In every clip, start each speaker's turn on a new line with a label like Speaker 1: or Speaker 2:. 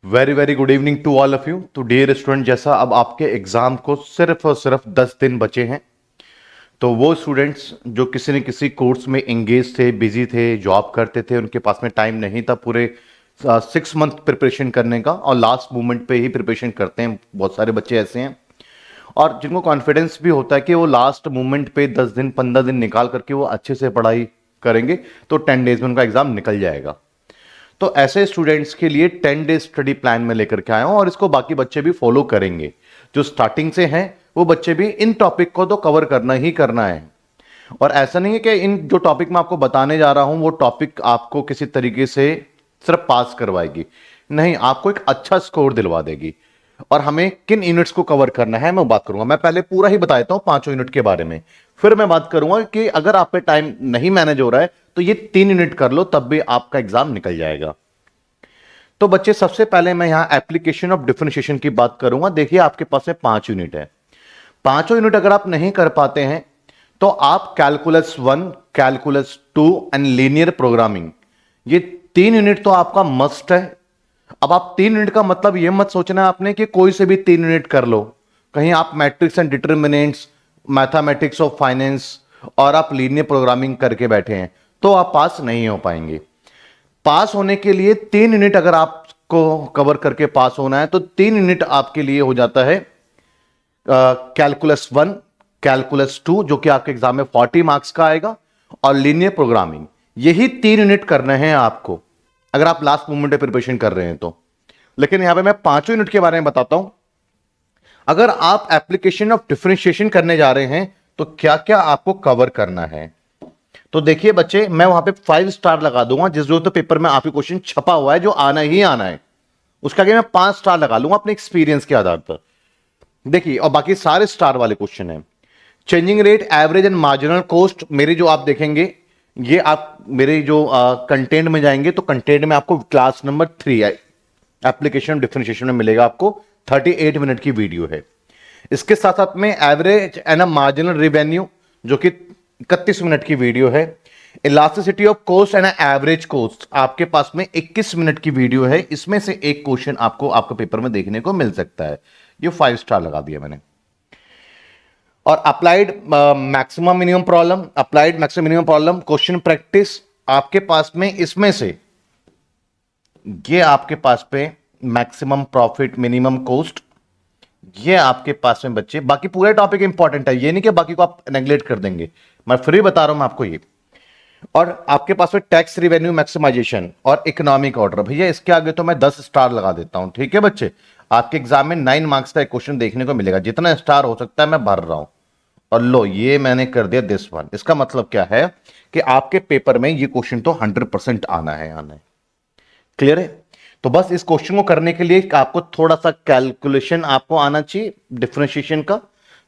Speaker 1: Very very good evening to all of you. तो dear student, जैसा अब आपके एग्जाम को सिर्फ और सिर्फ 10 दिन बचे हैं, तो वो स्टूडेंट्स जो किसी न किसी कोर्स में एंगेज थे, बिजी थे, जॉब करते थे, उनके पास में टाइम नहीं था पूरे 6 मंथ प्रिपरेशन करने का, और लास्ट मोमेंट पे ही प्रिपरेशन करते हैं, बहुत सारे बच्चे ऐसे हैं। और जिनको कॉन्फिडेंस भी होता है कि वो लास्ट मोमेंट पे 10 दिन 15 दिन निकाल करके वो अच्छे से पढ़ाई करेंगे, तो 10 डेज में उनका एग्जाम निकल जाएगा। तो ऐसे स्टूडेंट्स के लिए 10 डेज स्टडी प्लान में लेकर के आया हूं, और इसको बाकी बच्चे भी फॉलो करेंगे। जो स्टार्टिंग से हैं वो बच्चे भी इन टॉपिक को तो कवर करना ही करना है। और ऐसा नहीं है कि इन जो टॉपिक मैं आपको बताने जा रहा हूं वो टॉपिक आपको किसी तरीके से सिर्फ पास करवाएगी, नहीं, आपको एक अच्छा स्कोर दिलवा देगी। और हमें किन यूनिट्स को कवर करना है मैं बात करूंगा। मैं पहले पूरा ही बता देता हूं 5 यूनिट के बारे में, फिर मैं बात करूंगा कि अगर आप पे टाइम नहीं मैनेज हो रहा है तो ये 3 यूनिट कर लो, तब भी आपका एग्जाम निकल जाएगा। तो बच्चे, सबसे पहले मैं यहां एप्लीकेशन ऑफ डिफरेंशिएशन की बात करूंगा। देखिए, आपके पास में 5 यूनिट है। पांचों यूनिट अगर आप नहीं कर पाते हैं तो आप calculus 1, calculus 2 and linear programming, ये 3 यूनिट तो आपका मस्ट है। अब आप 3 यूनिट का मतलब यह मत सोचना आपने कि कोई से भी 3 यूनिट कर लो। कहीं आप matrix and determinants, mathematics of finance और आप लीनियर प्रोग्रामिंग करके बैठे हैं तो आप पास नहीं हो पाएंगे। पास होने के लिए 3 यूनिट अगर आपको कवर करके पास होना है तो 3 यूनिट आपके लिए हो जाता है कैलकुलस 1, कैलकुलस 2 जो कि आपके एग्जाम में 40 मार्क्स का आएगा, और लीनियर प्रोग्रामिंग। यही 3 यूनिट करने हैं आपको अगर आप लास्ट मोमेंट पे प्रिपरेशन कर रहे हैं तो। लेकिन यहां पे मैं 5 यूनिट के बारे में बताता हूं। अगर आप एप्लीकेशन ऑफ डिफरेंशिएशन करने जा रहे हैं तो क्या क्या आपको कवर करना है। तो देखिए बच्चे, मैं वहां पे 5 स्टार लगा दूंगा, जिस जो तो पेपर में आपके क्वेश्चन छपा हुआ है जो आना ही आना है, उसका आगे मैं 5 स्टार लगा लूंगा अपने एक्सपीरियंस के आधार पर। देखिए, और बाकी सारे स्टार वाले क्वेश्चन हैं। Changing rate, average and marginal cost, मेरे जो आप देखेंगे, ये आप मेरे जो कंटेंट में जाएंगे तो कंटेंट में आपको क्लास नंबर 3 है, एप्लीकेशन डिफरेंशिएशन में मिलेगा आपको। 38 मिनट की वीडियो है। इसके साथ साथ में एवरेज एंड मार्जिनल रिवेन्यू जो कि 31 मिनट की वीडियो है। Elasticity of cost and average cost आपके पास में 21 मिनट की वीडियो है। इसमें से एक क्वेश्चन आपको आपके पेपर में देखने को मिल सकता है। ये 5 स्टार लगा दिया मैंने। और applied maximum minimum problem, applied maximum minimum problem question practice आपके पास में, इसमें से ये आपके पास पे मैक्सिमम प्रॉफिट, मिनिमम कॉस्ट, ये आपके पास में बच्चे। बाकी पूरे टॉपिक इंपॉर्टेंट है, ये नहीं कि बाकी को आप नेग्लेक्ट कर देंगे, मैं फ्री बता रहा हूं मैं आपको ये। और आपके पास में टैक्स रिवेन्यू मैक्सिमाइजेशन और इकोनॉमिक ऑर्डर, भैया इसके आगे तो मैं 10 स्टार लगा देता हूं। ठीक है बच्चे, आपके एग्जाम में 9 मार्क्स का एक क्वेश्चन देखने को मिलेगा, जितना स्टार हो सकता है मैं भर रहा हूं। और लो, ये मैंने कर दिया दिस वन। इसका मतलब क्या है कि आपके पेपर में ये क्वेश्चन तो 100% आना है, आना है। क्लियर है? तो बस इस क्वेश्चन को करने के लिए आपको थोड़ा सा कैलकुलेशन आपको आना चाहिए डिफरेंशिएशन का,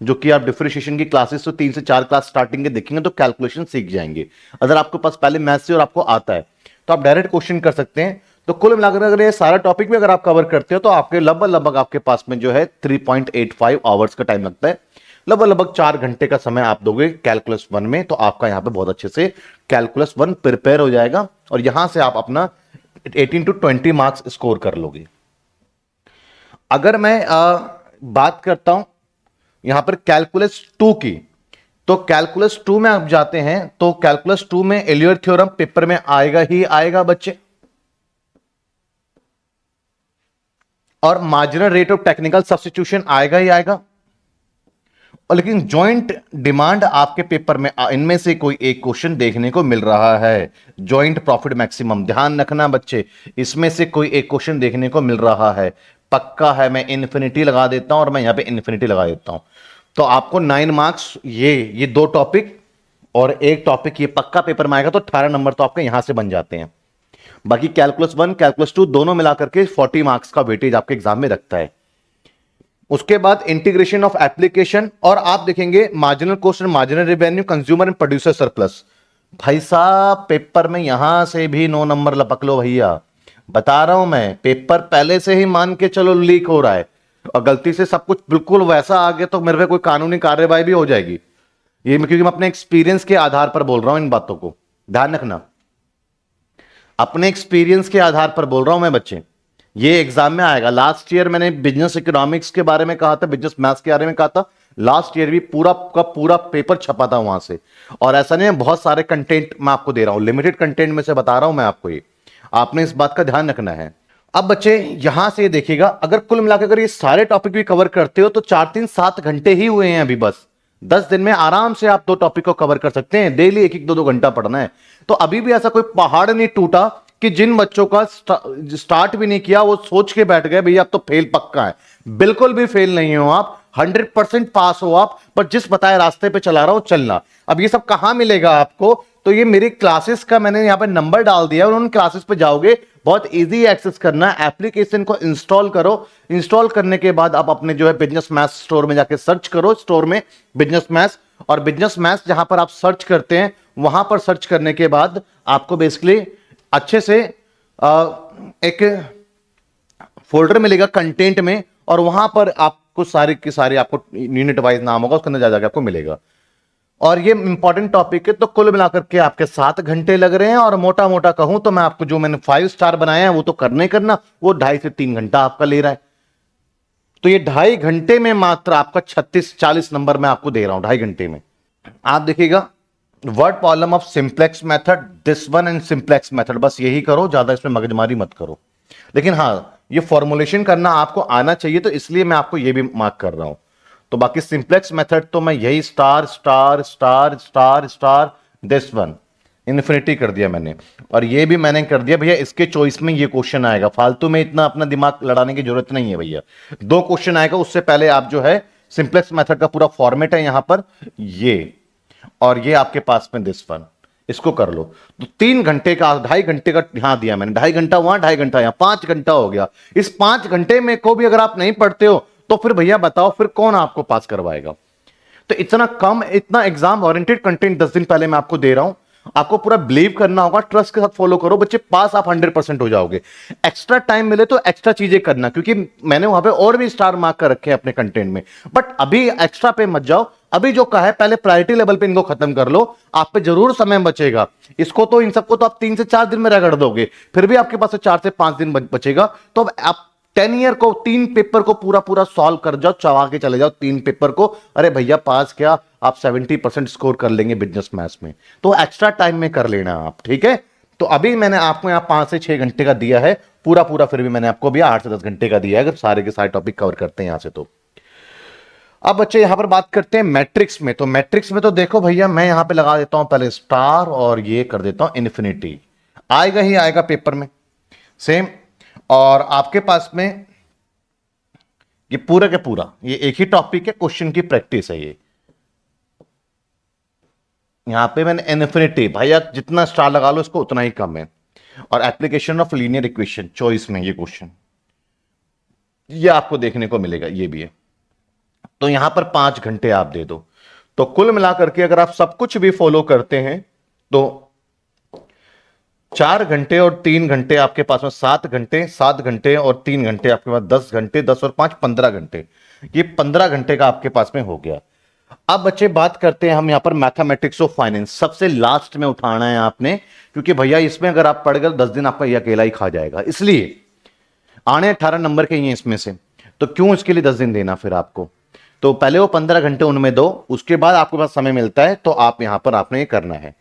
Speaker 1: जो कि आप डिफरेंशिएशन की क्लासेस तो 3 से 4 क्लास स्टार्टिंग के देखेंगे तो कैलकुलेशन सीख जाएंगे। अगर आपके पास पहले मैथ्स से और आपको आता है तो आप डायरेक्ट क्वेश्चन कर सकते हैं। तो कुल मिलाकर अगर ये सारा टॉपिक भी अगर आप कवर करते हो तो आपके लगभग लगभग आपके पास में जो है 3.85 आवर्स का टाइम लगता है। लगभग लगभग 4 घंटे का समय आप दोगे कैलकुलस 1 में, तो आपका यहां पे बहुत अच्छे से कैलकुलस 1 प्रिपेयर हो जाएगा, और यहां से आप अपना 18 to 20 मार्क्स स्कोर कर लोगे। अगर मैं बात करता हूं यहां पर कैलकुलस 2 की, तो कैलकुलस 2 में आप जाते हैं तो कैलकुलस 2 में एलियर थ्योरम पेपर में आएगा ही आएगा बच्चे, और marginal rate of technical substitution आएगा ही आएगा। और लेकिन जॉइंट डिमांड आपके पेपर में इनमें से कोई एक क्वेश्चन देखने को मिल रहा है। जॉइंट प्रॉफिट मैक्सिमम, ध्यान रखना बच्चे, इसमें से कोई एक क्वेश्चन देखने को मिल रहा है, पक्का है। मैं इन्फिनिटी लगा देता हूं, और मैं यहां पे इन्फिनिटी लगा देता हूं। तो आपको 9 मार्क्स, ये 2 टॉपिक और एक टॉपिक ये पक्का पेपर में आएगा, तो 18 नंबर तो आपके यहां से बन जाते हैं। बाकी कैलकुलस 1, कैलकुलस 2 दोनों मिलाकर के 40 मार्क्स का वेटेज आपके एग्जाम में रखता है। उसके बाद इंटीग्रेशन ऑफ एप्लीकेशन, और आप देखेंगे marginal cost and marginal revenue, consumer and producer surplus. भाई साहब, पेपर में यहां से भी 9 नंबर लपक लो भैया, बता रहा हूं मैं। पेपर पहले से ही मान के चलो लीक हो रहा है, और गलती से सब कुछ बिल्कुल वैसा आ गया तो मेरे पे कोई कानूनी कार्रवाई भी हो जाएगी। ये क्योंकि मैं अपने एक्सपीरियंस के आधार पर बोल रहा हूं, इन बातों को ध्यान रखना, अपने एक्सपीरियंस के आधार पर बोल रहा हूं मैं बच्चे। ये एग्जाम में आएगा। लास्ट ईयर मैंने बिजनेस इकोनॉमिक्स के बारे में कहा था, बिजनेस मैथ्स के बारे में कहा था, लास्ट ईयर भी पूरा का पूरा पेपर छपा था वहां से। और ऐसा नहीं है, बहुत सारे कंटेंट मैं आपको दे रहा हूं, लिमिटेड कंटेंट में से बता रहा हूं मैं आपको, ये आपने इस बात का ध्यान रखना है। अब बच्चे यहां से देखिएगा, अगर कुल मिलाकर अगर ये सारे टॉपिक भी कवर करते हो तो 4-3-7 घंटे ही हुए हैं अभी बस। 10 दिन में आराम से आप 2 टॉपिक को कवर कर सकते हैं, डेली 1-1 2-2 घंटा पढ़ना है। तो अभी भी ऐसा कोई पहाड़ नहीं टूटा कि जिन बच्चों का स्टार्ट भी नहीं किया वो सोच के बैठ गए भैया अब तो फेल पक्का है। बिल्कुल भी फेल नहीं हो आप, 100% पास हो आप, पर जिस बताए रास्ते पे चला रहा हो चलना। अब ये सब कहां मिलेगा आपको, तो ये मेरी क्लासेस का मैंने यहां पे नंबर डाल दिया और उन क्लासेस पे जाओगे, बहुत इजी एक्सेस करना है। एप्लीकेशन को इंस्टॉल करो, इंस्टॉल करने के बाद आप अपने जो है बिजनेस मैथ्स स्टोर में जाके सर्च करो, स्टोर में बिजनेस मैथ्स, और बिजनेस मैथ्स जहां पर आप सर्च करते हैं वहां पर सर्च करने के बाद आपको बेसिकली अच्छे से एक फोल्डर मिलेगा कंटेंट में, और वहां पर आपको सारे के सारे आपको यूनिट वाइज नाम होगा, उसके अंदर जा जाके आपको मिलेगा। और ये इंपॉर्टेंट टॉपिक है, तो कुल मिलाकर के आपके 7 घंटे लग रहे हैं, और मोटा मोटा कहूं तो मैं आपको जो मैंने 5 स्टार बनाया है वो तो करना ही करना, वो 2.5 से 3 घंटा आपका ले रहा है। तो ये 2.5 घंटे में मात्र आपका 36-40 नंबर मैं आपको दे रहा हूं 2.5 घंटे में। आप देखिएगा word problem of simplex method, this one and simplex method, बस यही करो, ज्यादा इसमें मगजमारी मत करो। लेकिन हां, ये फॉर्मुलेशन करना आपको आना चाहिए, तो इसलिए मैं आपको ये भी मार्क कर रहा हूं। तो बाकी सिंप्लेक्स मेथड तो मैं यही star star star star star this one infinity कर दिया मैंने, और ये भी मैंने कर दिया भैया इसके चॉइस में ये क्वेश्चन आएगा, फालतू में इतना अपना दिमाग लड़ाने की जरूरत नहीं है भैया। 2 क्वेश्चन आएगा, उससे पहले आप जो है सिंप्लेक्स मेथड का पूरा फॉर्मेट है यहां पर ये, और ये आपके पास में दिस वन, इसको कर लो। तो 3 घंटे का 2.5 घंटे का यहां दिया मैंने, 2.5 घंटा वहां, 2.5 घंटा यहां, 5 घंटा हो गया। इस 5 घंटे में को भी अगर आप नहीं पढ़ते हो तो फिर भैया बताओ फिर कौन आपको पास करवाएगा। तो इतना कम, इतना एग्जाम ओरिएंटेड कंटेंट 10 दिन पहले मैं आपको दे रहा हूं, आपको पूरा बिलीव करना होगा, ट्रस्ट के साथ फॉलो करो बच्चे, पास आप 100% हो जाओगे। एक्स्ट्रा टाइम मिले तो एक्स्ट्रा चीजें करना, क्योंकि मैंने वहां पे और भी स्टार मार्क कर रखे हैं अपने कंटेंट में, बट अभी एक्स्ट्रा पे मत जाओ। अभी जो कहा है पहले प्रायोरिटी लेवल पे इनको खत्म कर लो, आप पे जरूर समय बचेगा। इसको तो इन सबको तो आप 3 से 4 दिन में रगड़ दोगे, फिर भी आपके पास 4 से 5 दिन बचेगा। तो अब आप 10 ईयर को 3 पेपर को पूरा पूरा सॉल्व कर जाओ, चबा के चले जाओ 3 पेपर को, अरे भैया पास क्या, आप 70% स्कोर कर लेंगे बिजनेस मैथ्स में। तो एक्स्ट्रा टाइम में कर लेना आप, ठीक है। तो अभी मैंने आपको यहां 5 से 6 घंटे का दिया है पूरा पूरा, फिर भी मैंने आपको भी 8 से 10 घंटे का दिया है अगर सारे के सारे टॉपिक कवर करते हैं यहां से। तो अब बच्चे यहां पर बात करते हैं मैट्रिक्स में। तो मैट्रिक्स में तो देखो भैया मैं यहां पे लगा देता हूं पहले स्टार, और ये कर देता हूं इन्फिनिटी, आएगा ही आएगा पेपर में सेम। और आपके पास में ये पूरा के पूरा ये एक ही टॉपिक है, क्वेश्चन की प्रैक्टिस है ये। यहां पे मैंने इन्फिनिटी, भैया जितना स्टार लगा लो इसको उतना ही कम है। और application of linear equation choice में ये क्वेश्चन, ये आपको देखने को मिलेगा, ये भी है। तो यहां पर 5 घंटे आप दे दो, तो कुल मिलाकर के अगर आप सब कुछ भी फॉलो करते हैं तो 4 घंटे और 3 घंटे आपके पास में 7 घंटे, 7 घंटे और 3 घंटे आपके पास 10 घंटे, 10 और 5 15 घंटे, ये 15 घंटे का आपके पास में हो गया। अब बच्चे बात करते हैं हम यहां पर मैथमेटिक्स ऑफ फाइनेंस, सबसे लास्ट में उठाना है आपने, क्योंकि भैया इसमें अगर आप पढ़ गए 10 दिन आपका ये अकेला ही खा जाएगा, इसलिए आने 18 नंबर के ही हैं इसमें से, तो क्यों इसके लिए 10 दिन देना फिर आपको। तो पहले वो 15 घंटे उनमें दो, उसके बाद आपके पास समय मिलता है तो आप यहां पर आपने ये करना है।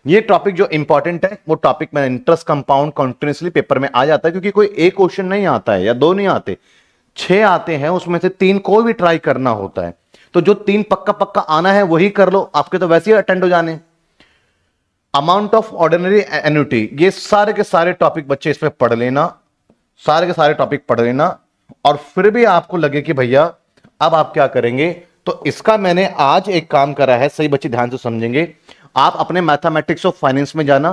Speaker 1: ये टॉपिक जो इंपॉर्टेंट है वो टॉपिक में इंटरेस्ट कंपाउंड कंटिन्यूअसली पेपर में आ जाता है, क्योंकि कोई एक क्वेश्चन नहीं आता है या 2 नहीं आते, 6 आते हैं, उसमें से 3 को भी ट्राई करना होता है। तो जो 3 पक्का पक्का आना है वही कर लो, आपके तो वैसे ही अटेंड हो जाने। अमाउंट ऑफ ऑर्डिनरी एन्युटी, ये सारे के सारे टॉपिक बच्चे इसमें पढ़ लेना, सारे के सारे टॉपिक पढ़ लेना, और फिर भी आपको लगे कि भैया अब आप क्या करेंगे, तो इसका मैंने आज एक काम करा है, सही बच्चे ध्यान से समझेंगे। आप अपने मैथमेटिक्स ऑफ फाइनेंस में जाना,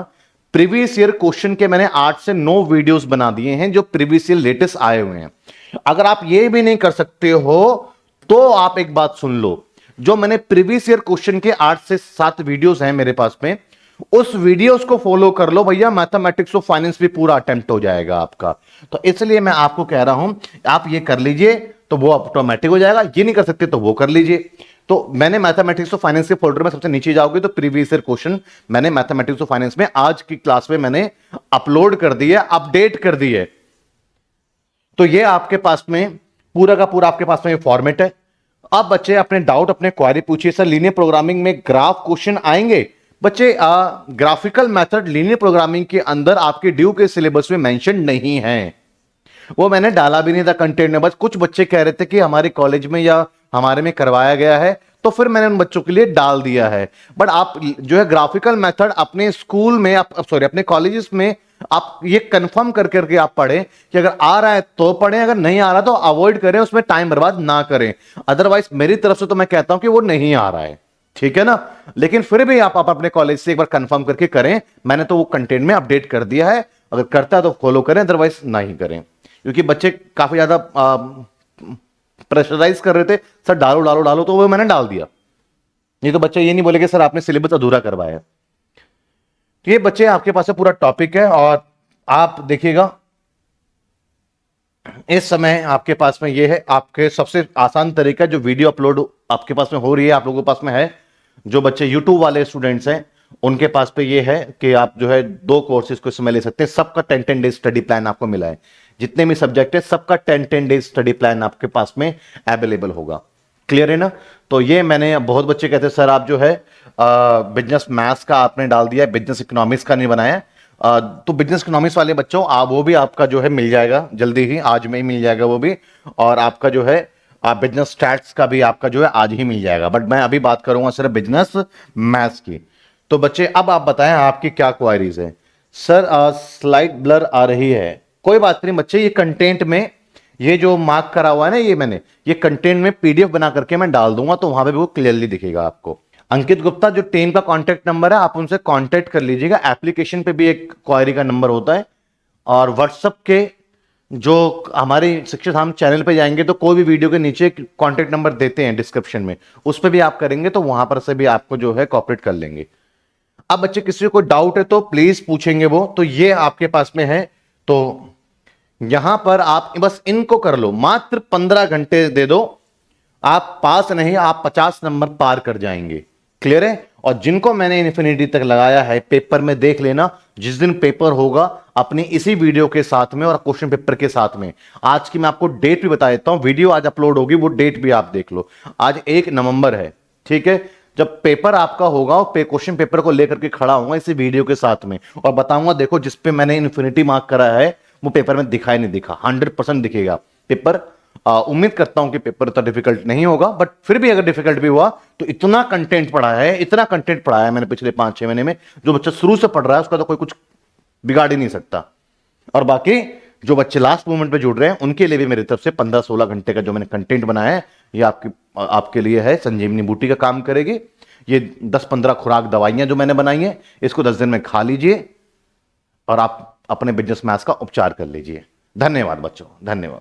Speaker 1: प्रीवियस ईयर क्वेश्चन के मैंने 8 से 9 वीडियोस बना दिए हैं जो प्रीवियस ईयर लेटेस्ट आए हुए हैं। अगर आप ये भी नहीं कर सकते हो तो आप एक बात सुन लो, जो मैंने प्रीवियस ईयर क्वेश्चन के 8 से 7 वीडियोस हैं मेरे पास में, उस वीडियोस को फॉलो कर लो भैया, मैथमेटिक्स ऑफ फाइनेंस भी पूरा अटेम्प्ट हो जाएगा आपका। तो इसलिए मैं आपको कह रहा हूं आप ये कर लीजिए तो वो ऑटोमेटिक हो जाएगा, ये नहीं कर सकते तो वो कर लीजिए। तो मैंने मैथमेटिक्स ऑफ फाइनेंस के फोल्डर में सबसे नीचे जाओगे तो प्रीवियस ईयर क्वेश्चन मैंने मैथमेटिक्स ऑफ फाइनेंस में आज की क्लास में मैंने अपलोड कर दिया, अपडेट कर दिए। तो ये आपके पास में पूरा का पूरा आपके पास में फॉर्मेट है। अब बच्चे अपने डाउट, अपने क्वेरी पूछिए। सर लीनियर प्रोग्रामिंग में ग्राफ क्वेश्चन आएंगे? बच्चे ग्राफिकल मेथड लीनियर प्रोग्रामिंग के अंदर आपके ड्यू के सिलेबस में मेंशन नहीं है, वो मैंने डाला भी नहीं था कंटेंट में। बस कुछ बच्चे कह रहे थे कि हमारे कॉलेज में या हमारे में करवाया गया है, तो फिर मैंने उन बच्चों के लिए डाल दिया है। बट आप जो है ग्राफिकल मेथड अपने स्कूल में, आप सॉरी अपने कॉलेजेस में आप ये कंफर्म कर करके आप पढ़ें कि अगर आ रहा है तो पढ़ें, अगर नहीं आ रहा तो अवॉइड करें, उसमें टाइम बर्बाद ना करें। अदरवाइज मेरी तरफ से तो मैं कहता हूं कि वो नहीं आ रहा है, ठीक है ना। लेकिन फिर भी आप अपने कॉलेज से एक बार कंफर्म करके करें। मैंने तो वो कंटेंट में अपडेट कर दिया है, अगर करता है तो फॉलो करें, अदरवाइज नहीं करें। क्योंकि बच्चे काफी ज्यादा प्रेशराइज कर रहे थे, सर डालो डालो डालो, तो वो मैंने डाल दिया। नहीं तो बच्चे ये नहीं बोलेंगे सर आपने सिलेबस अधूरा करवाया। तो ये बच्चे आपके पास पूरा टॉपिक है, और आप देखिएगा इस समय आपके पास में ये है आपके सबसे आसान तरीका, जो वीडियो अपलोड आपके पास में हो रही है, आप लोगों के पास में है। जो बच्चे यूट्यूब वाले स्टूडेंट्स हैं उनके पास पे ये है कि आप जो है 2 कोर्सेज को इसमें ले सकते हैं। सबका 10-10 डेज स्टडी प्लान आपको मिला है। जितने भी सब्जेक्ट है सबका 10-10 डेज स्टडी प्लान आपके पास में अवेलेबल होगा। क्लियर है ना। तो ये मैंने, बहुत बच्चे कहते हैं सर आप जो है बिजनेस मैथ्स का आपने डाल दिया है, बिजनेस इकोनॉमिक्स का नहीं बनाया। तो बिजनेस इकोनॉमिक्स वाले बच्चों आप वो भी आपका जो है मिल जाएगा जल्दी ही, आज में ही मिल जाएगा वो भी। और आपका जो है बिजनेस स्टैट्स का भी आपका जो है आज ही मिल जाएगा। बट मैं अभी बात करूंगा सिर्फ बिजनेस मैथ्स की। तो बच्चे अब आप बताएं आपकी क्या क्वारीज है। सर स्लाइड ब्लर आ रही है, कोई बात नहीं बच्चे, ये कंटेंट में ये जो मार्क करा हुआ है ना, ये मैंने ये कंटेंट में पीडीएफ बना करके मैं डाल दूंगा, तो वहां पे भी वो क्लियरली दिखेगा आपको। अंकित गुप्ता जो 10 का कांटेक्ट नंबर है, आप उनसे कांटेक्ट कर लीजिएगा। एप्लीकेशन पे भी एक क्वारी का नंबर होता है, और व्हाट्सएप के जो हमारे शिक्षा धाम चैनल पे जाएंगे तो कोई भी वीडियो के नीचे कांटेक्ट नंबर देते हैं डिस्क्रिप्शन में, उस पर भी आप करेंगे तो वहां पर से भी आपको जो है कॉपरेट कर लेंगे। अब बच्चे किसी को डाउट है तो प्लीज पूछेंगे वो, तो ये आपके पास में है। तो यहां पर आप बस इनको कर लो, मात्र 15 घंटे दे दो, आप पास नहीं आप 50 नंबर पार कर जाएंगे। क्लियर है। और जिनको मैंने इन्फिनिटी तक लगाया है पेपर में देख लेना, जिस दिन पेपर होगा अपनी इसी वीडियो के साथ में और क्वेश्चन पेपर के साथ में, आज की मैं आपको डेट भी बता देता हूं, वीडियो आज अपलोड होगी, वो डेट भी आप देख लो। आज 1 नवंबर है, ठीक है। जब पेपर आपका होगा और क्वेश्चन पेपर को लेकर के खड़ा होऊंगा इसी वीडियो के साथ में, और बताऊंगा देखो जिसपे मैंने इन्फिनिटी मार्क करा है वो पेपर में दिखाई नहीं दिखा, 100% दिखेगा पेपर। उम्मीद करता हूं कि पेपर इतना डिफिकल्ट नहीं होगा, बट फिर भी अगर डिफिकल्ट भी हुआ तो इतना कंटेंट पढ़ा है, इतना कंटेंट पढ़ाया है मैंने पिछले 5-6 महीने में, जो बच्चा शुरू से पढ़ रहा है उसका तो कोई कुछ बिगाड़ ही नहीं सकता। और बाकी जो बच्चे लास्ट मोमेंट पे जुड़ रहे हैं उनके लिए भी मेरी तरफ से 15-16 घंटे का जो मैंने कंटेंट बनाया है, ये आपके लिए है, संजीवनी बूटी का काम करेगी। ये 10-15 खुराक दवाइयां जो मैंने बनाई है, इसको 10 दिन में खा लीजिए और आप अपने बिजनेस मैथ्स का उपचार कर लीजिए। धन्यवाद बच्चों, धन्यवाद।